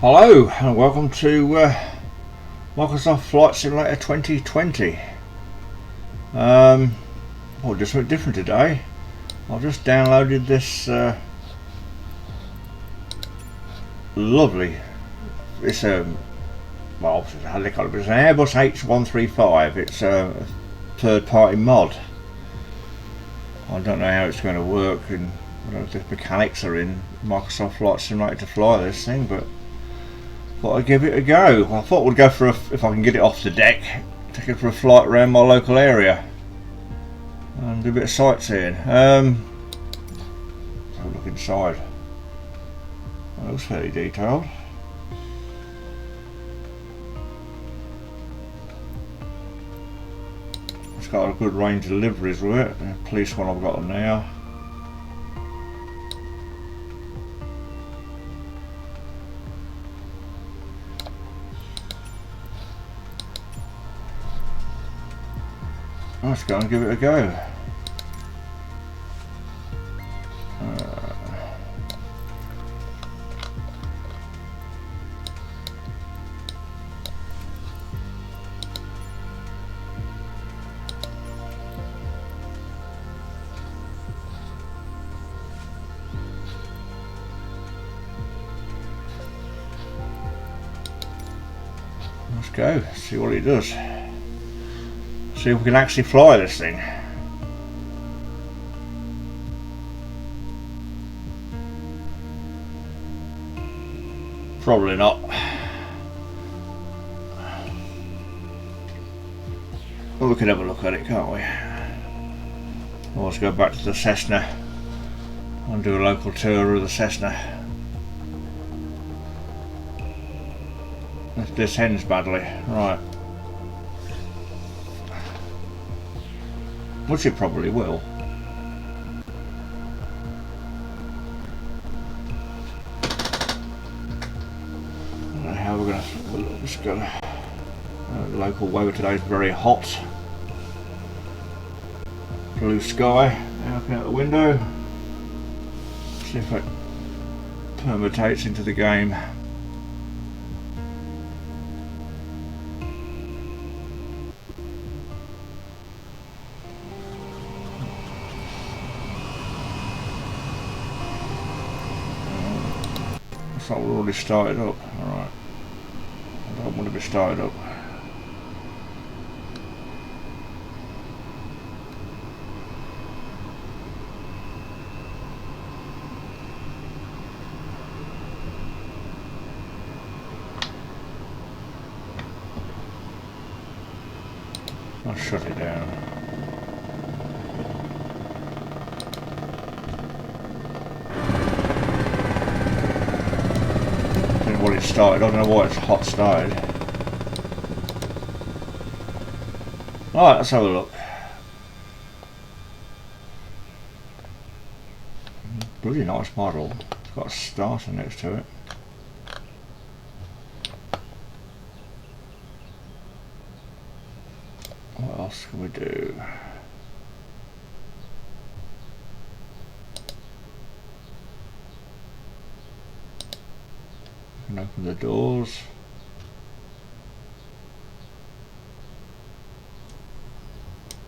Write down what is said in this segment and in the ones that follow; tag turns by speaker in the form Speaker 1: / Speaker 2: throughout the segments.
Speaker 1: Hello and welcome to Microsoft Flight Simulator 2020. Just something different today. I've just downloaded this lovely, it's well, it's a helicopter, it's an Airbus H135. It's a third-party mod. I don't know how it's going to work, and I don't know if the mechanics are in Microsoft Flight Simulator to fly this thing, but thought I'd give it a go. I thought we'd go for if I can get it off the deck, take it for a flight around my local area and do a bit of sightseeing. Let's have a look inside. That looks fairly detailed. It's got a good range of liveries with it. The police one I've got now. Let's go and give it a go. Let's go, see what it does. See if we can actually fly this thing. Probably not. Well, we can have a look at it, can't we? Or let's go back to the Cessna and do a local tour of the Cessna. This descends badly, right. Which it probably will. I don't know how we're just gonna. The local weather today is very hot. Blue sky out the window. See if it permutates into the game. Looks like we're already started up. Alright. I don't want to be started up. I'll shut it down. What it started, I don't know why it's hot started. Alright, let's have a look. Really nice model. It's got a starter next to it. What else can we do? And open the doors.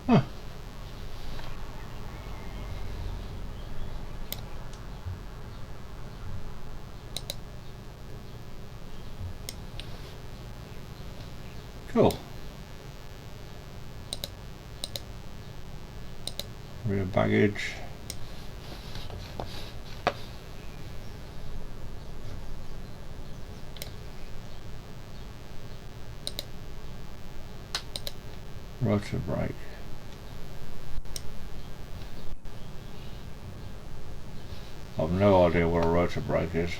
Speaker 1: Huh. Cool. Rear baggage. Rotor brake. I've no idea what a rotor brake is.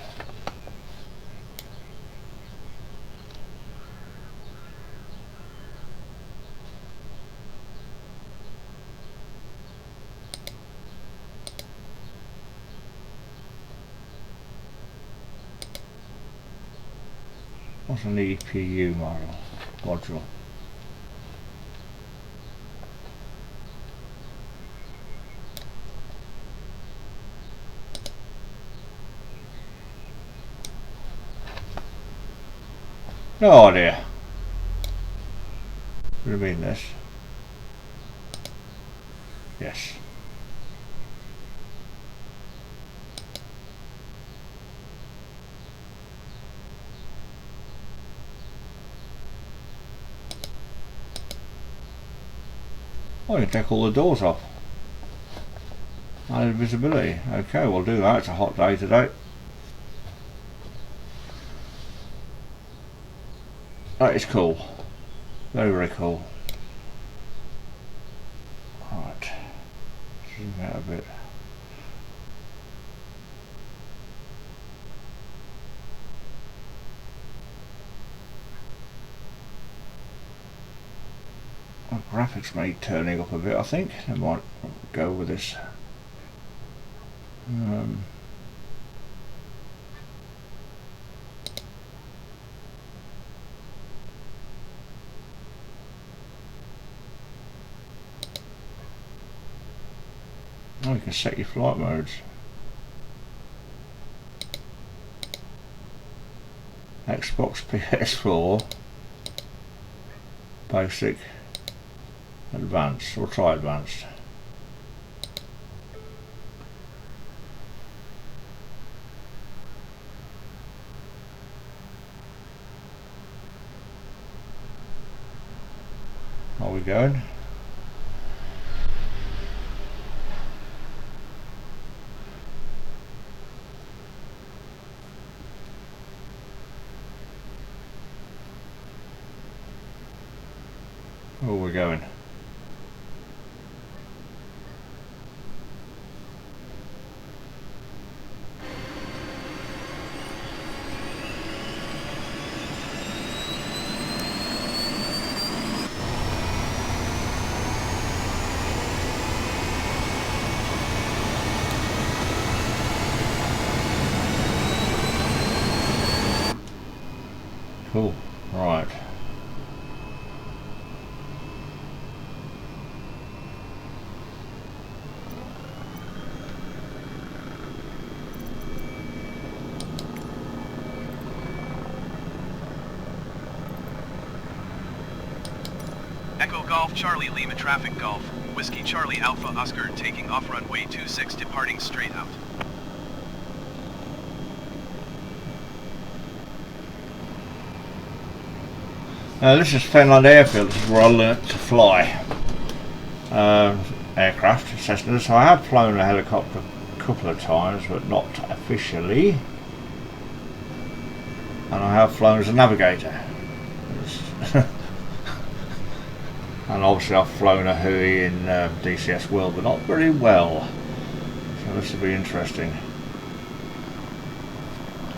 Speaker 1: What's an EPU module? No idea. What do you mean this? Yes. Oh, you can take all the doors off. Added visibility. Okay, we'll do that. It's a hot day today. That is cool. Very, very cool. Right. Zoom out a bit. Oh, graphics may need turning up a bit, I think. I might go with this. Oh, you can set your flight modes. Xbox, PS4, basic, advanced. We'll try advanced. Are we going? Oh, we're going. Cool. Right.
Speaker 2: Echo Golf Charlie Lima Traffic Golf, Whiskey Charlie Alpha Oscar taking off runway 26 departing straight out.
Speaker 1: This is Fenland Airfield. This is where I learnt to fly aircraft, Cessnas. I have flown a helicopter a couple of times, but not officially. And I have flown as a navigator. And obviously I've flown a Hui in DCS World, but not very well. So this will be interesting.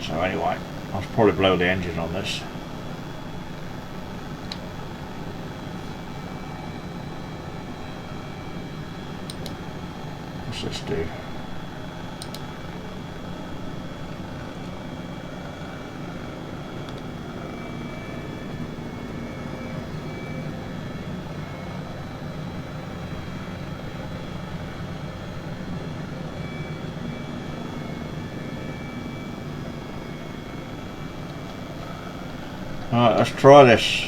Speaker 1: So anyway, I'll probably blow the engine on this. What's this do? Alright, let's try this.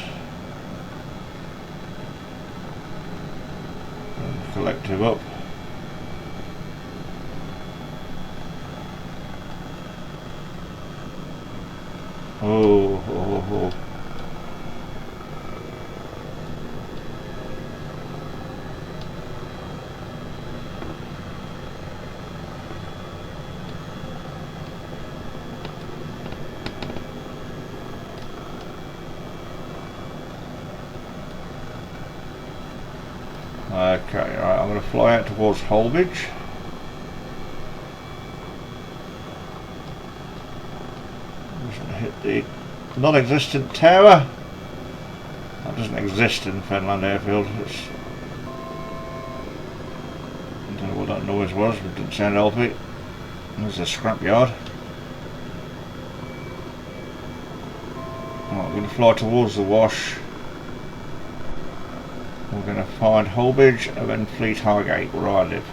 Speaker 1: Collective up. Oh. Okay, right, I'm going to fly out towards Holbridge. I'm just going to hit the non-existent tower. That doesn't exist in Fenland Airfield. It's, I don't know what that noise was, but it didn't sound healthy. There's a scrapyard. Right, I'm going to fly towards the wash. We're going to find Holbridge and then Fleet Highgate, where I live.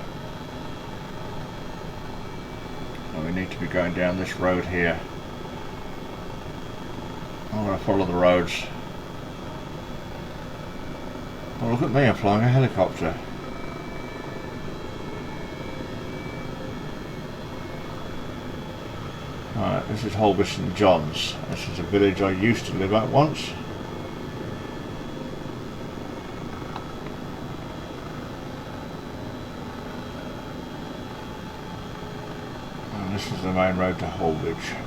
Speaker 1: And we need to be going down this road here. I'm going to follow the roads. Oh, look at me, I'm flying a helicopter. Right, this is Holby St John's. This is a village I used to live at once. And this is the main road to Holbridge.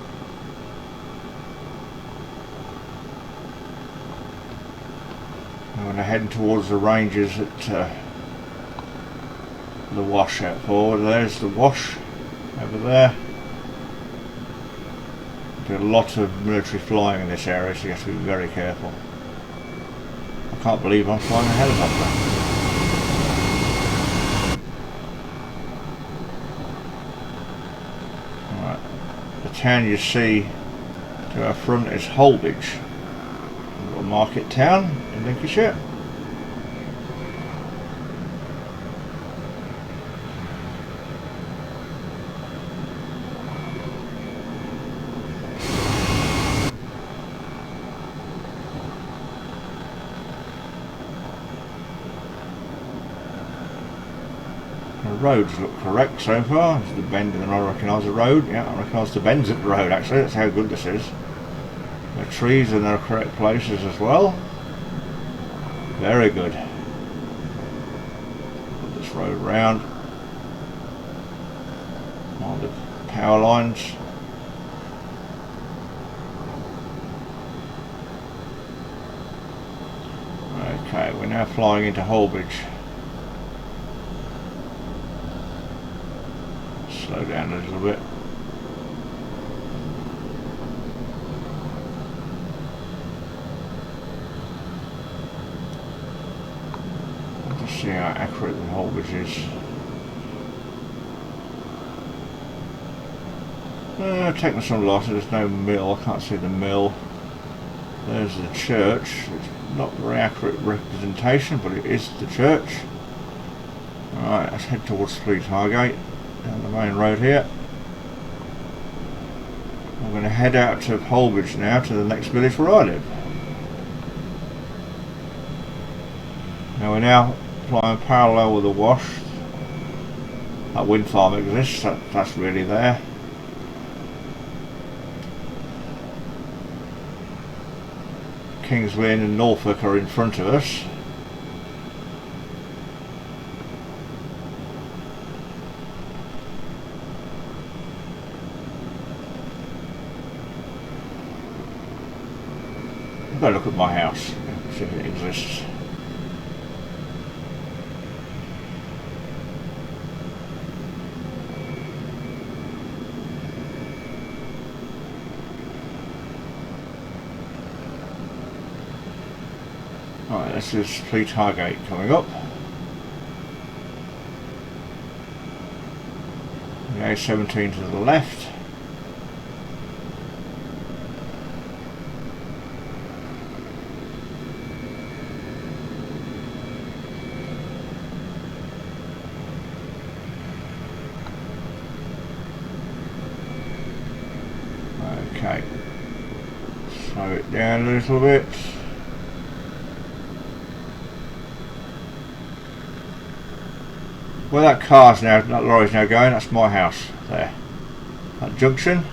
Speaker 1: I'm going to head towards the ranges at the wash out forward. There's the wash over there. There's a lot of military flying in this area, so you have to be very careful. I can't believe I'm flying a helicopter. Right. The town you see to our front is Holbridge, a little market town in Lincolnshire. The roads look correct so far. There's the bend and then I recognise the road. Yeah, I recognise the bends at the road actually, that's how good this is. The trees are in their correct places as well. Very good. Put this road round. All the power lines. Okay, we're now flying into Holbridge. Slow down a little bit. Just see how accurate the Holbridge is. Taking some losses, there's no mill, I can't see the mill. There's the church, it's not a very accurate representation, but it is the church. Alright, let's head towards Fleet Highgate. Down the main road here. I'm going to head out to Holbridge now, to the next village where I live. Now we're now flying parallel with the wash. That wind farm exists, that's really there. King's Lynn and Norfolk are in front of us. I've got to look at my house, see if it exists. Right, this is Fleet Highgate coming up. The A17 to the left. Okay, slow it down a little bit. Where that car's now, that lorry's now going, that's my house there. That junction,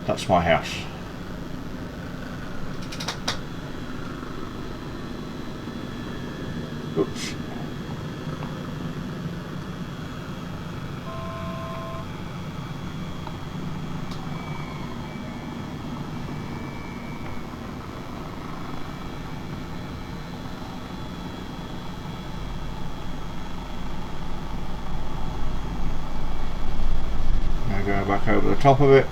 Speaker 1: that's my house. Oops. Going back over the top of it,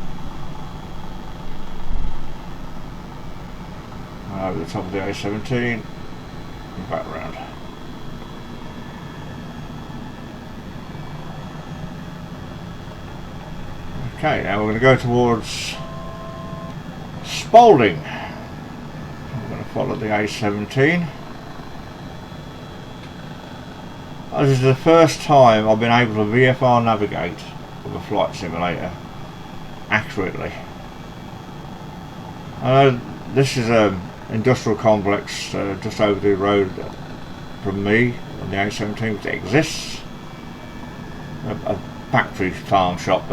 Speaker 1: and over the top of the A17 and back round. Okay, now we're going to go towards Spalding. I'm going to follow the A17. This is the first time I've been able to VFR navigate with a flight simulator accurately. This is an industrial complex just over the road from me on the A17, which exists. A factory farm shop,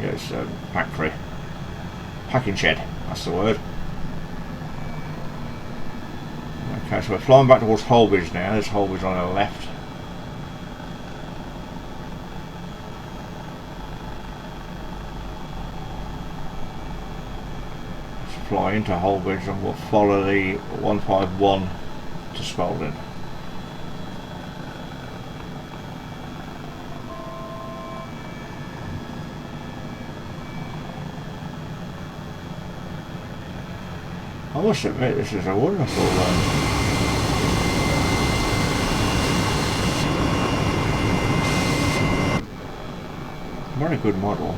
Speaker 1: yes, factory. Packing shed, that's the word. Okay, so we're flying back towards Holbridge now. There's Holbridge on our left. Let's fly into Holbridge and we'll follow the 151 to Spalding. I must admit, this is a wonderful very good model.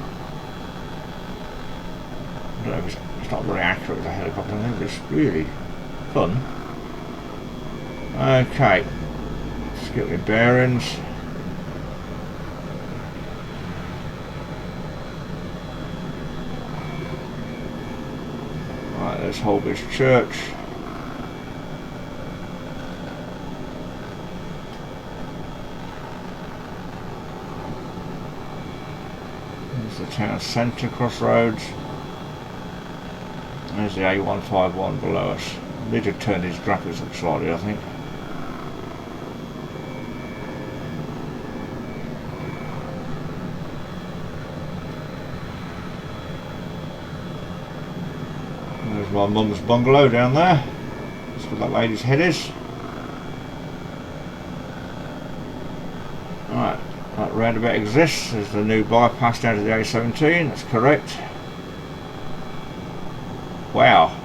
Speaker 1: I don't know if it's not very accurate as a helicopter, I think it's really fun. Okay, let's get my bearings. Right, there's Holbridge Church. There's the town centre crossroads. There's the A151 below us. I need to turn these graphics up slightly, I think. There's my mum's bungalow down there. That's where that lady's head is. Right, that roundabout exists. There's the new bypass down to the A17, that's correct. Wow.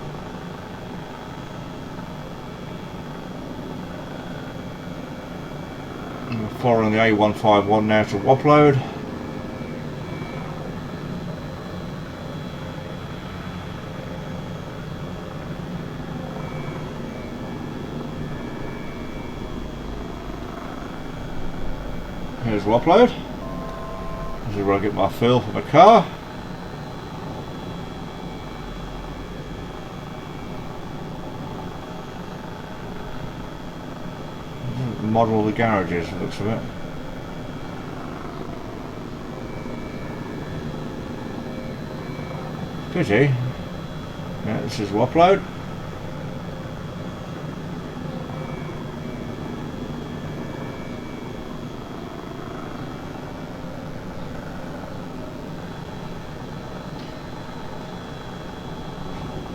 Speaker 1: And we're following the A151 now to Wopload. Here's Wopload. This is where I get my fuel for my car. Model of the garages, it looks of it. Pity. Yeah, this is Wopload.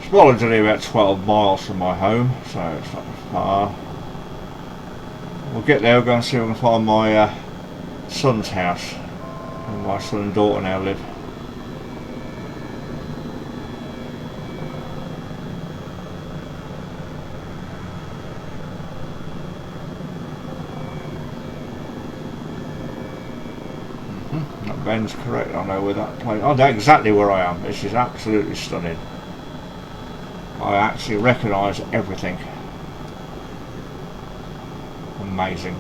Speaker 1: Spalding's only about 12 miles from my home, so it's not far. We'll get there, we'll go and see if we can find my son's house, where my son and daughter now live. That bend's correct, I know where that place. I know exactly where I am. This is absolutely stunning. I actually recognise everything. Amazing.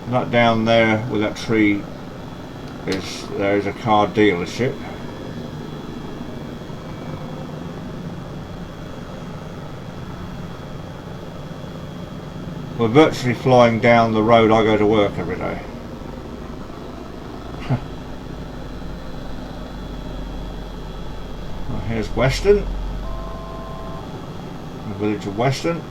Speaker 1: That down there with that tree there is a car dealership. We're virtually flying down the road I go to work every day. Well, here's Weston. The village of Weston.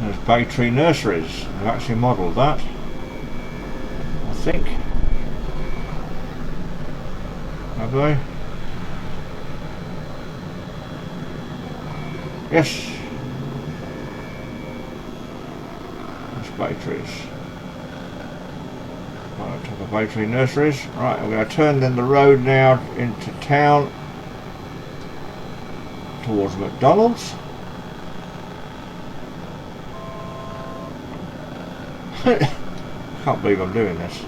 Speaker 1: There's Bay Tree Nurseries. I've actually modelled that, I think. Have they? Yes. That's Bay Trees. Right, top of Bay Tree Nurseries. Right, I'm going to turn then the road now into town towards McDonald's. Can't believe I'm doing this.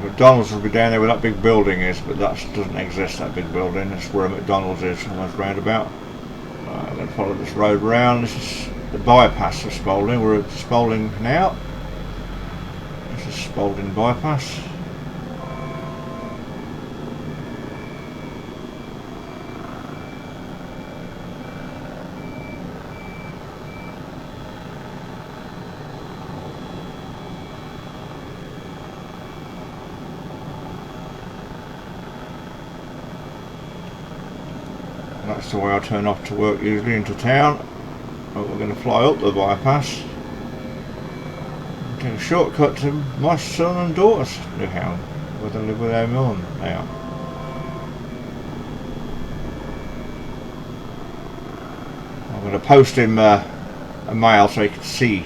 Speaker 1: McDonald's will be down there where that big building is, but that doesn't exist, that big building. That's where McDonald's is, on this roundabout. I'm going to follow this road round. This is the bypass of Spalding. We're at Spalding now. This is Spalding bypass. That's the way I turn off to work usually into town. But we're going to fly up the bypass. Take a shortcut to my son and daughter's new house, where they live with their mum now. I'm going to post him a mail so he can see.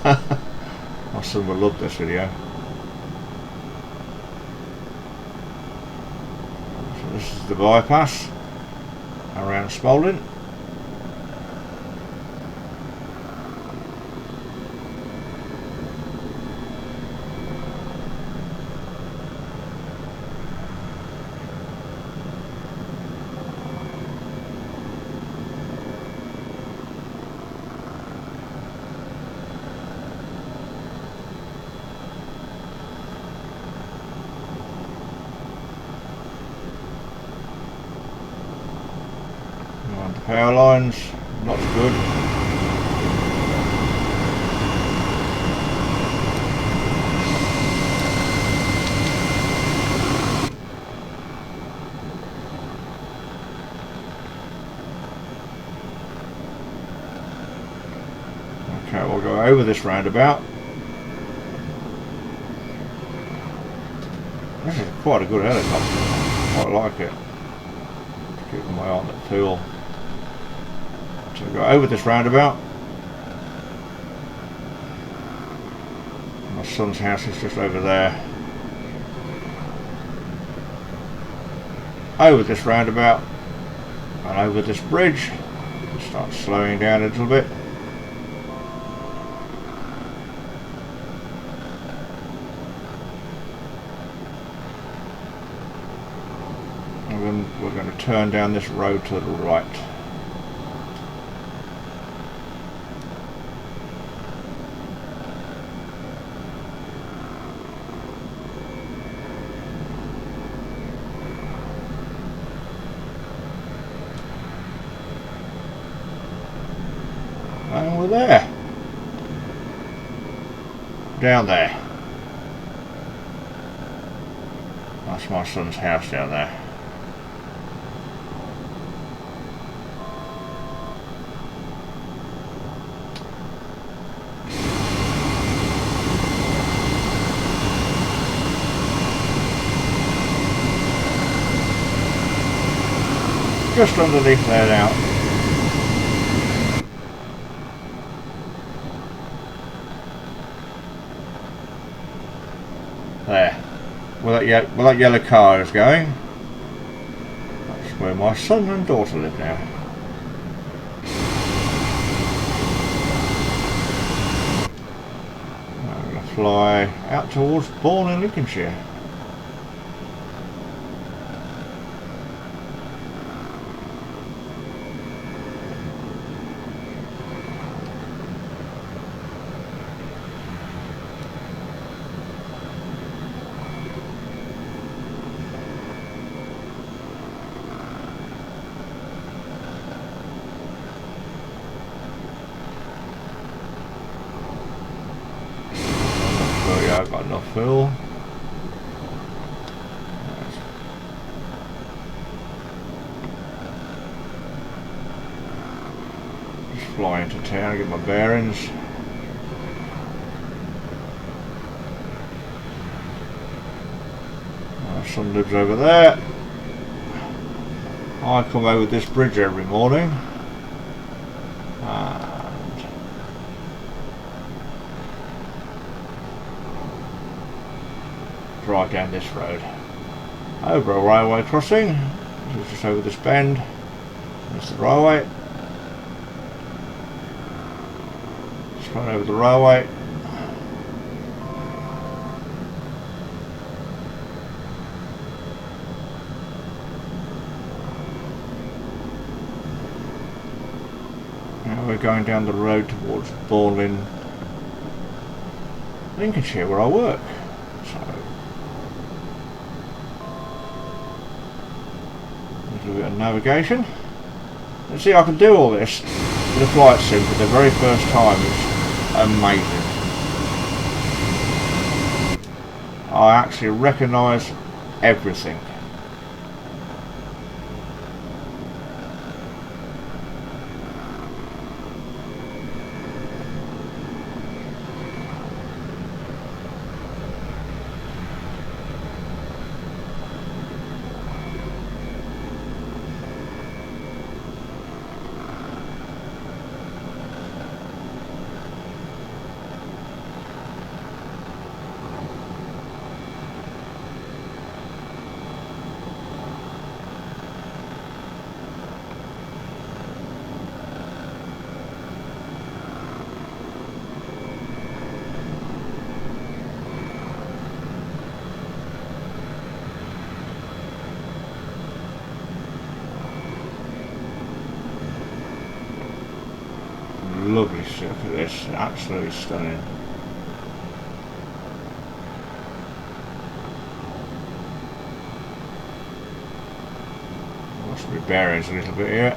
Speaker 1: My son will love this video. So this is the bypass around Spalding. Power lines, not good. Okay, we'll go over this roundabout. This is quite a good helicopter. I like it. Keep my eye on the fuel. So we'll go over this roundabout. My son's house is just over there. Over this roundabout and over this bridge. Start slowing down a little bit. And we're going to turn down this road to the right. And we're there. Down there. That's my son's house down there. Just underneath there now. There, where that yellow car is going, that's where my son and daughter live now. I'm going to fly out towards Bourne in Lincolnshire. I've got enough fuel. Just fly into town, get my bearings. son lives over there. I come over this bridge every morning and drive down this road over a railway crossing. This is just over this bend. There's the railway. Just run over the railway. Now we're going down the road towards Fenland, Lincolnshire, where I work. So a little bit of navigation. Let's see, I can do all this with a flight sim for the very first time. It's amazing. I actually recognise everything. Lovely look at this, absolutely stunning. Lost my bearings a little bit here.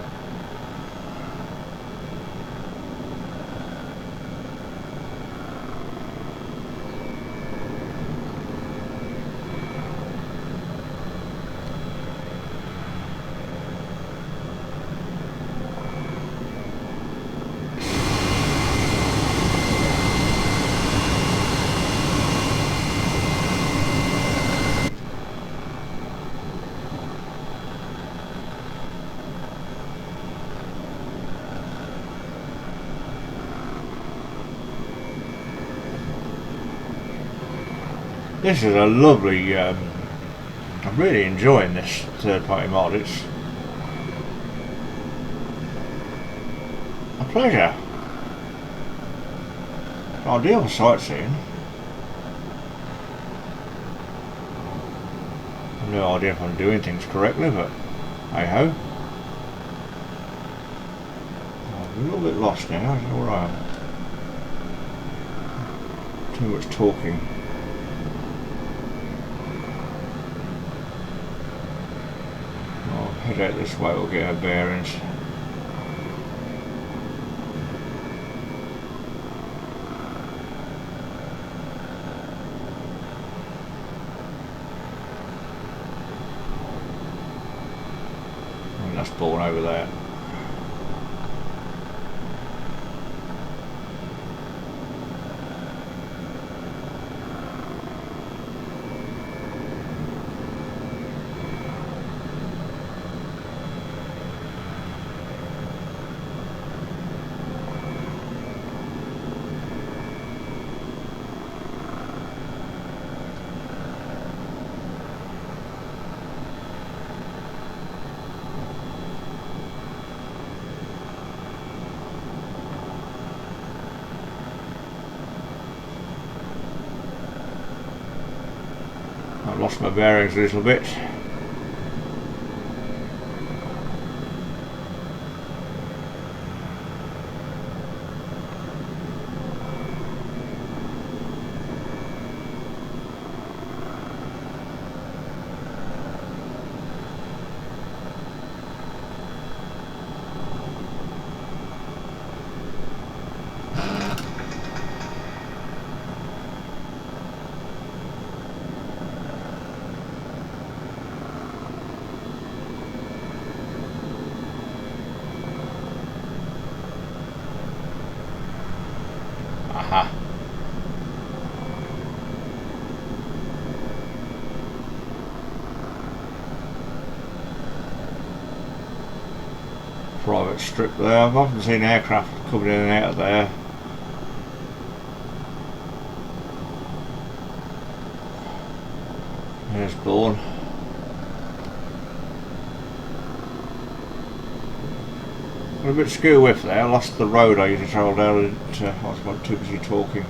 Speaker 1: This is a lovely, I'm really enjoying this third-party mod. It's a pleasure. It's ideal for sightseeing. I've no idea if I'm doing things correctly, but hey ho. I'm a little bit lost now, I don't know where I am. Too much talking. Head out this way, we'll get our bearings. And that's born over there. I've lost my bearings a little bit. private strip there. I've often seen aircraft coming in and out of there. There's Bourne. I'm a bit skew whiff there. I lost the road I usually travel down. I was too busy talking.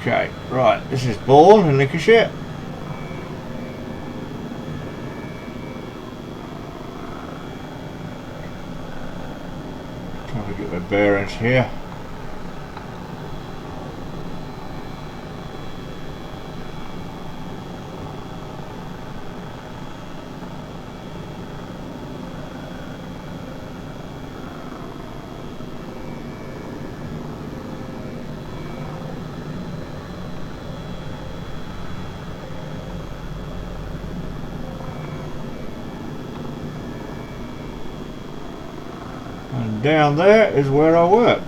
Speaker 1: Okay, right, this is Bourne in Lincolnshire. Trying to get my bearings here. And down there is where I work.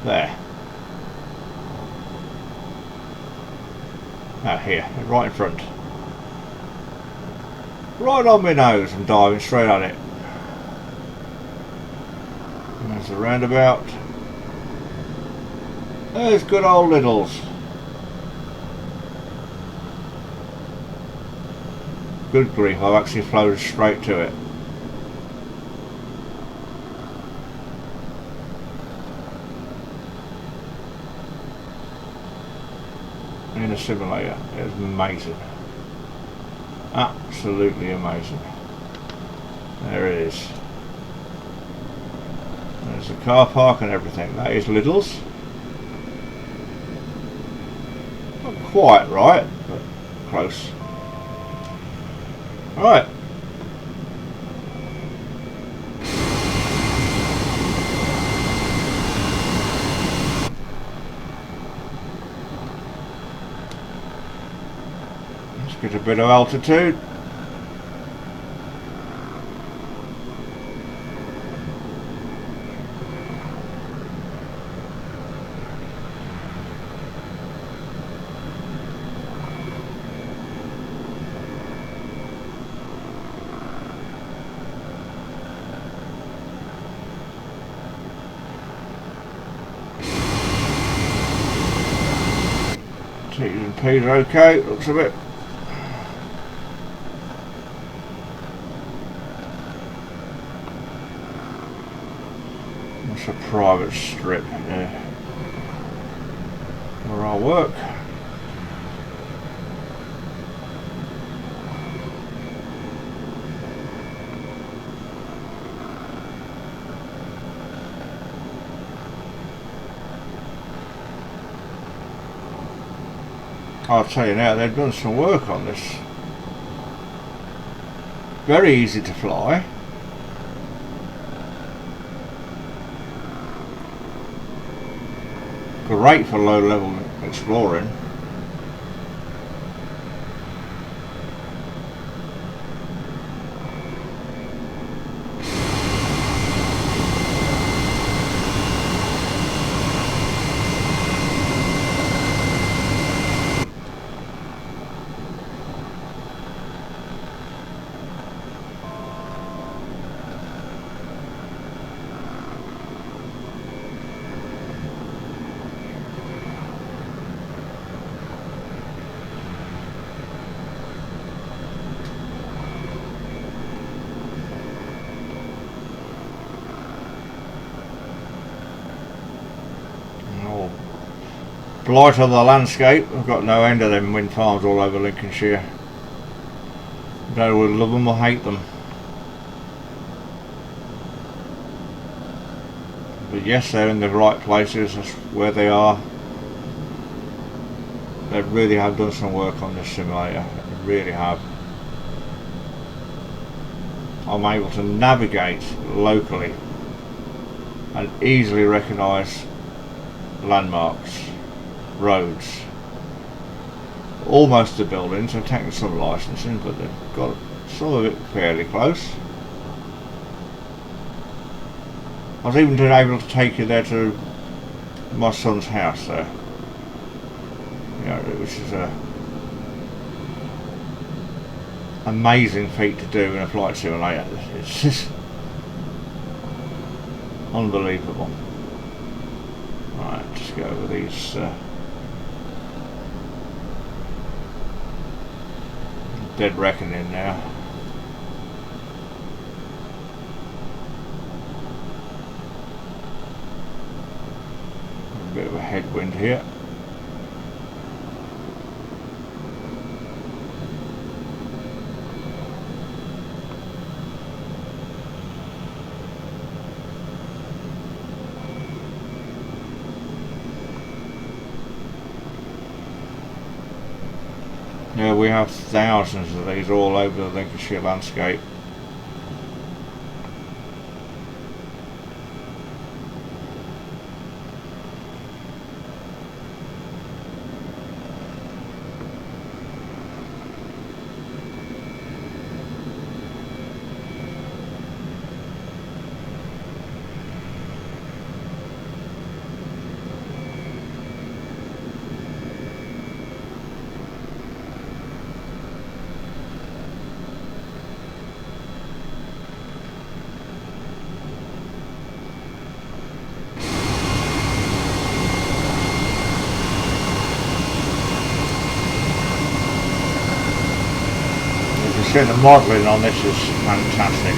Speaker 1: There. Out here, right in front. Right on my nose, I'm diving straight at it. And there's the roundabout. There's good old Liddles. Good grief, I've actually floated straight to it. In a simulator. It was amazing. Absolutely amazing. There it is. There's the car park and everything. That is Liddles. Not quite right, but close. Alright. Get a bit of altitude. T's and P's are okay, looks a bit. A private strip there where I work. I'll tell you now, they've done some work on this. Very easy to fly. Great for low level exploring. blight on the landscape. I've got no end of them wind farms all over Lincolnshire. They will love them or hate them. But yes, they're in the right places. That's where they are. They really have done some work on this simulator. They really have. I'm able to navigate locally and easily recognise landmarks, roads, almost to buildings. They're taking some licensing, but they've got some of it fairly close. I was even able to take you there to my son's house there, which is a amazing feat to do in a flight simulator. It's just unbelievable. Right, just go over these dead reckoning now. A bit of a headwind here. Yeah, we have thousands of these all over the Lincolnshire landscape. The modelling on this is fantastic.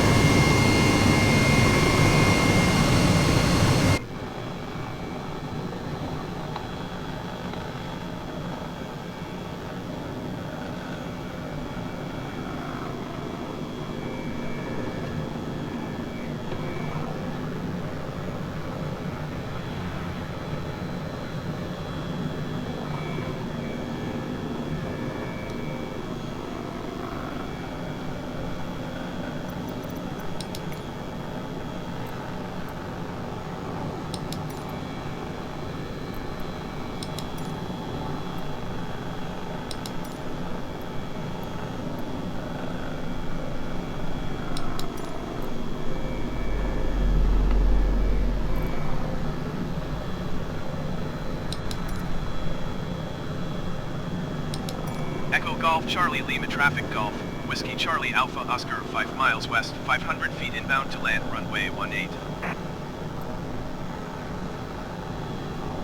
Speaker 2: Echo Golf Charlie Lima traffic Golf, Whiskey Charlie Alpha Oscar 5 miles west, 500 feet inbound to land runway 18.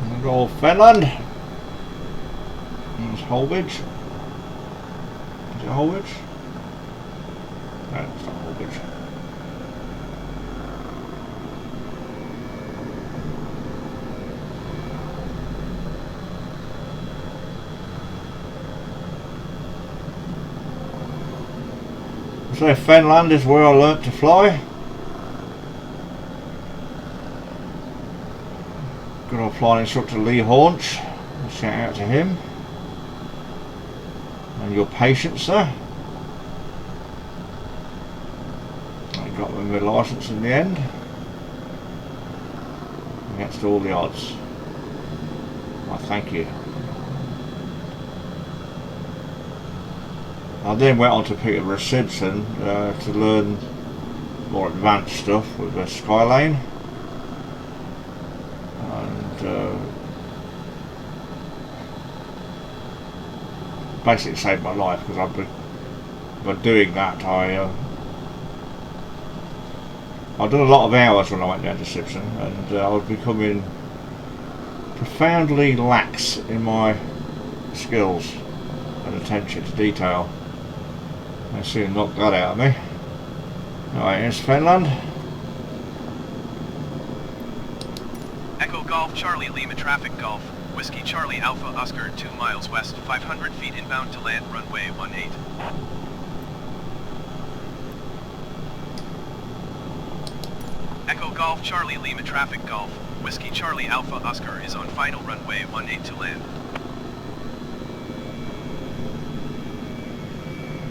Speaker 1: And go Fenland. There's Holbridge. Is it Holbridge? No, it's not Holbridge. So Fenland is where I learnt to fly. Good old flying instructor Lee Haunch. Shout out to him. And your patience, sir. I got my licence in the end. Against all the odds. Well, thank you. I then went on to Peterborough Simpson to learn more advanced stuff with the Skylane, and basically saved my life, because by doing that I've done a lot of hours when I went down to Simpson, and I was becoming profoundly lax in my skills and attention to detail. They soon knocked that out of me. Alright, here's Fenland.
Speaker 2: Echo Golf Charlie Lima traffic Golf, Whiskey Charlie Alpha Oscar 2 miles west, 500 feet inbound to land runway 18. Echo Golf Charlie Lima traffic Golf, Whiskey Charlie Alpha Oscar is on final runway 18 to land.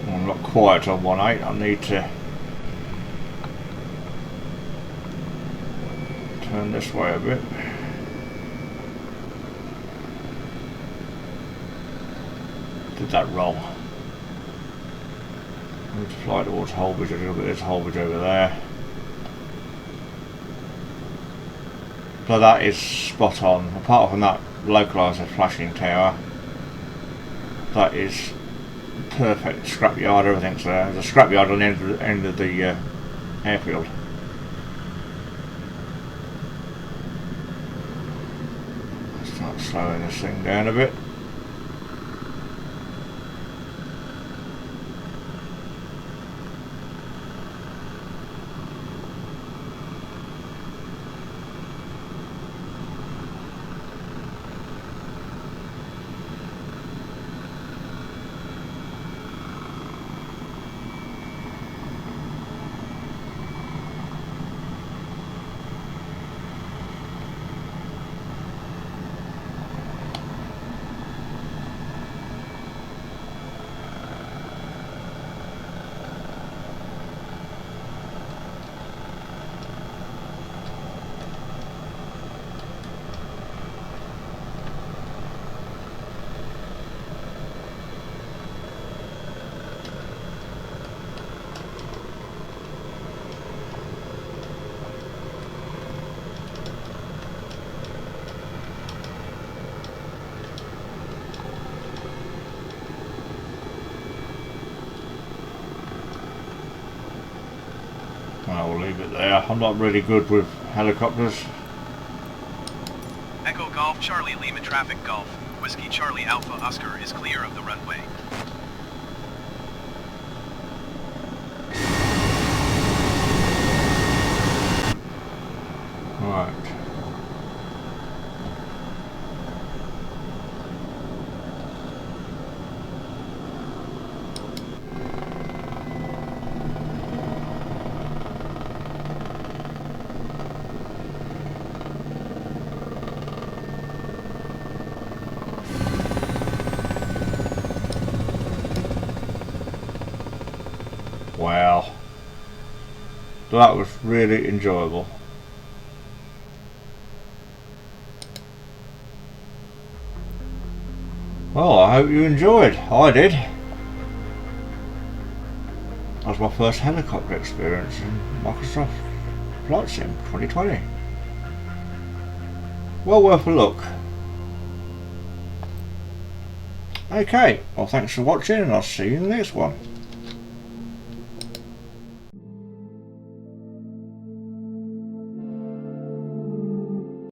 Speaker 1: I'm not quiet on 18, I need to turn this way a bit. Did that wrong. Need to fly towards Holbridge a little bit. There's Holbridge over there. So that is spot on. Apart from that localiser flashing tower, that is perfect. Scrapyard, everything's there. There's a scrapyard on the end of the airfield. Start slowing this thing down a bit. I'll leave it there. I'm not really good with helicopters.
Speaker 2: Echo Golf Charlie Lima traffic Golf, Whiskey Charlie Alpha Oscar is clear of the runway.
Speaker 1: Right. Wow, that was really enjoyable. Well, I hope you enjoyed. I did. That was my first helicopter experience in Microsoft Flight Sim 2020. Well worth a look. Okay, well thanks for watching and I'll see you in the next one.